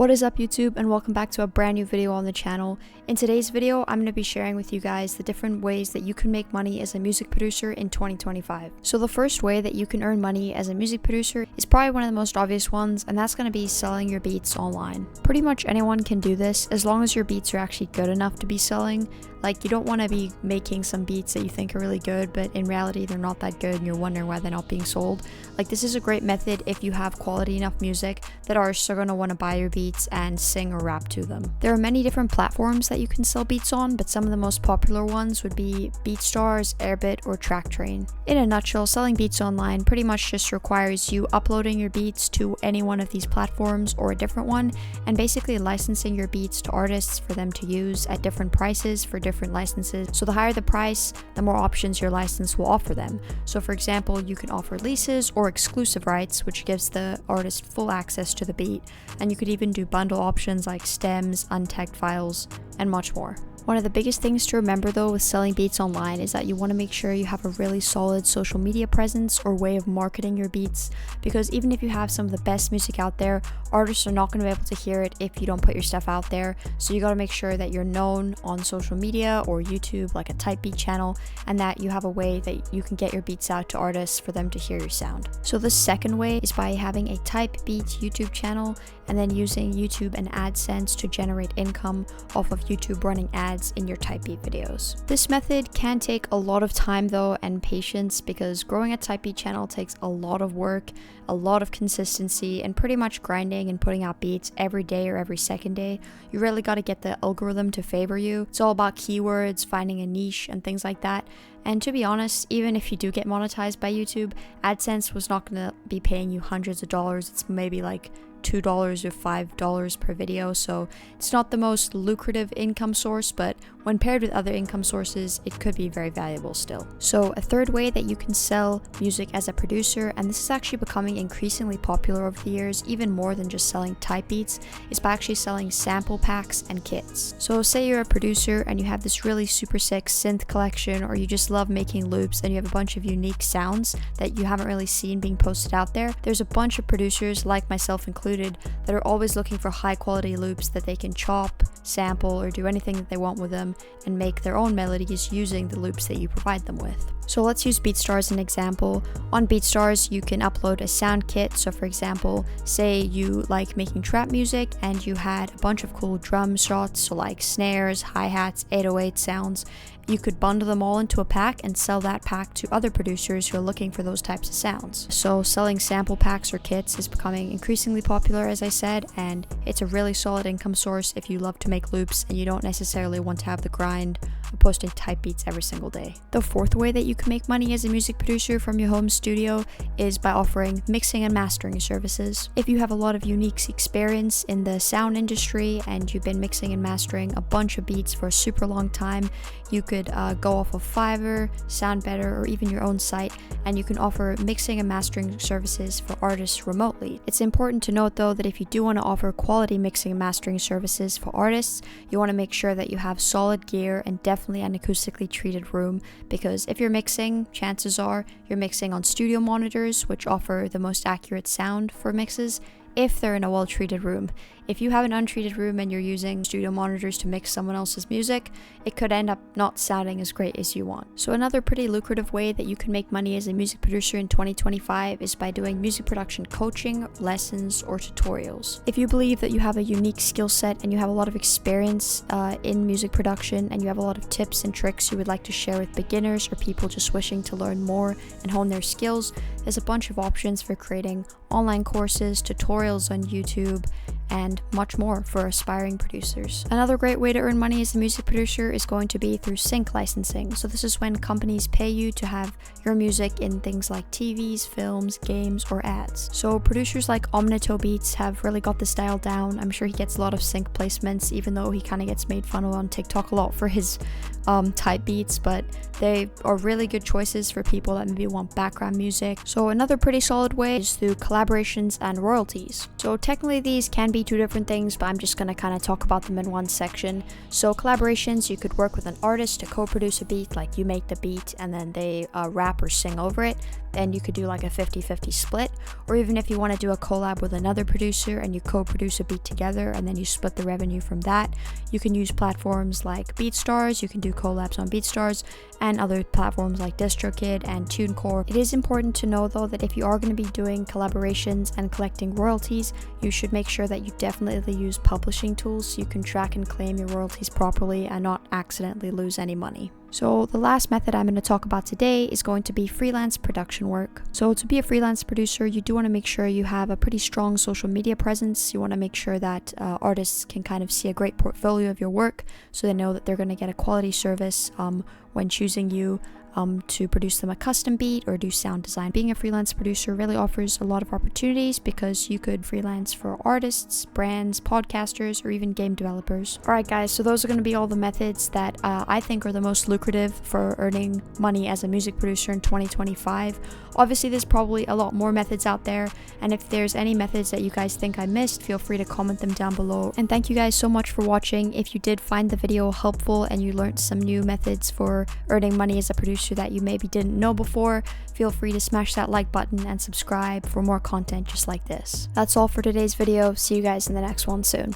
What is up YouTube, and welcome back to a brand new video on the channel. In today's video, I'm going to be sharing with you guys the different ways that you can make money as a music producer in 2025. So the first way that you can earn money as a music producer is probably one of the most obvious ones, and that's going to be selling your beats online. Pretty much anyone can do this as long as your beats are actually good enough to be selling. Like, you don't want to be making some beats that you think are really good, but in reality they're not that good and you're wondering why they're not being sold. Like, this is a great method if you have quality enough music that artists are going to want to buy your beats and sing or rap to them. There are many different platforms that you can sell beats on, but some of the most popular ones would be BeatStars, Airbit, or TrackTrain. In a nutshell, selling beats online pretty much just requires you uploading your beats to any one of these platforms or a different one, and basically licensing your beats to artists for them to use at different prices for different licenses. So the higher the price, the more options your license will offer them. So for example, you can offer leases or exclusive rights, which gives the artist full access to the beat, and you could even do bundle options like stems, untagged files, and much more. One of the biggest things to remember though with selling beats online is that you want to make sure you have a really solid social media presence or way of marketing your beats, because even if you have some of the best music out there, artists are not going to be able to hear it if you don't put your stuff out there. So you got to make sure that you're known on social media or YouTube, like a type beat channel, and that you have a way that you can get your beats out to artists for them to hear your sound. So the second way is by having a type beat YouTube channel and then using YouTube and AdSense to generate income off of YouTube running ads in your type beat videos. This method can take a lot of time though and patience, because growing a type beat channel takes a lot of work, a lot of consistency, and pretty much grinding and putting out beats every day or every second day. You really got to get the algorithm to favor you. It's all about keywords, finding a niche, and things like that. And to be honest, even if you do get monetized by YouTube, AdSense was not going to be paying you hundreds of dollars. It's maybe like $2 or $5 per video, so it's not the most lucrative income source, but when paired with other income sources, it could be very valuable still. So a third way that you can sell music as a producer, and this is actually becoming increasingly popular over the years, even more than just selling type beats, is by actually selling sample packs and kits. So say you're a producer and you have this really super sick synth collection, or you just love making loops and you have a bunch of unique sounds that you haven't really seen being posted out there. There's a bunch of producers, like myself included, that are always looking for high quality loops that they can chop, sample, or do anything that they want with them and make their own melodies using the loops that you provide them with. So let's use BeatStars as an example. On BeatStars, you can upload a sound kit. So for example, say you like making trap music and you had a bunch of cool drum shots, so like snares, hi-hats, 808 sounds. You could bundle them all into a pack and sell that pack to other producers who are looking for those types of sounds. So selling sample packs or kits is becoming increasingly popular, as I said, and it's a really solid income source if you love to make loops and you don't necessarily want to have the grind of posting type beats every single day. The fourth way that you can make money as a music producer from your home studio is by offering mixing and mastering services. If you have a lot of unique experience in the sound industry and you've been mixing and mastering a bunch of beats for a super long time, you could go off of Fiverr, SoundBetter, or even your own site, and you can offer mixing and mastering services for artists remotely. It's important to note though that if you do want to offer quality mixing and mastering services for artists, you want to make sure that you have solid gear and definitely an acoustically treated room, because if you're mixing, chances are you're mixing on studio monitors, which offer the most accurate sound for mixes if they're in a well-treated room. If you have an untreated room and you're using studio monitors to mix someone else's music, it could end up not sounding as great as you want. So another pretty lucrative way that you can make money as a music producer in 2025 is by doing music production coaching, lessons, or tutorials. If you believe that you have a unique skill set and you have a lot of experience in music production and you have a lot of tips and tricks you would like to share with beginners or people just wishing to learn more and hone their skills, there's a bunch of options for creating online courses, tutorials on YouTube, and much more for aspiring producers. Another great way to earn money as a music producer is going to be through sync licensing. So this is when companies pay you to have your music in things like TVs, films, games, or ads. So producers like Omnito Beats have really got this dialed down. I'm sure he gets a lot of sync placements, even though he kind of gets made fun of on TikTok a lot for his type beats, but they are really good choices for people that maybe want background music. So another pretty solid way is through collaborations and royalties. So technically these can be be two different things, but I'm just going to kind of talk about them in one section. So collaborations, you could work with an artist to co-produce a beat, like you make the beat and then they rap or sing over it. Then you could do like a 50-50 split, or even if you want to do a collab with another producer and you co-produce a beat together and then you split the revenue from that. You can use platforms like BeatStars, you can do collabs on BeatStars, and other platforms like DistroKid and TuneCore. It is important to know though that if you are going to be doing collaborations and collecting royalties, you should make sure that you definitely use publishing tools so you can track and claim your royalties properly and not accidentally lose any money. So the last method I'm going to talk about today is going to be freelance production work. So to be a freelance producer, you do want to make sure you have a pretty strong social media presence. You want to make sure that artists can kind of see a great portfolio of your work so they know that they're going to get a quality service when choosing you to produce them a custom beat or do sound design. Being a freelance producer really offers a lot of opportunities because you could freelance for artists, brands, podcasters, or even game developers. Alright guys, so those are going to be all the methods that I think are the most lucrative for earning money as a music producer in 2025. Obviously there's probably a lot more methods out there, and if there's any methods that you guys think I missed, feel free to comment them down below. And thank you guys so much for watching. If you did find the video helpful and you learned some new methods for earning money as a producer that you maybe didn't know before, feel free to smash that like button and subscribe for more content just like this. That's all for today's video. See you guys in the next one soon.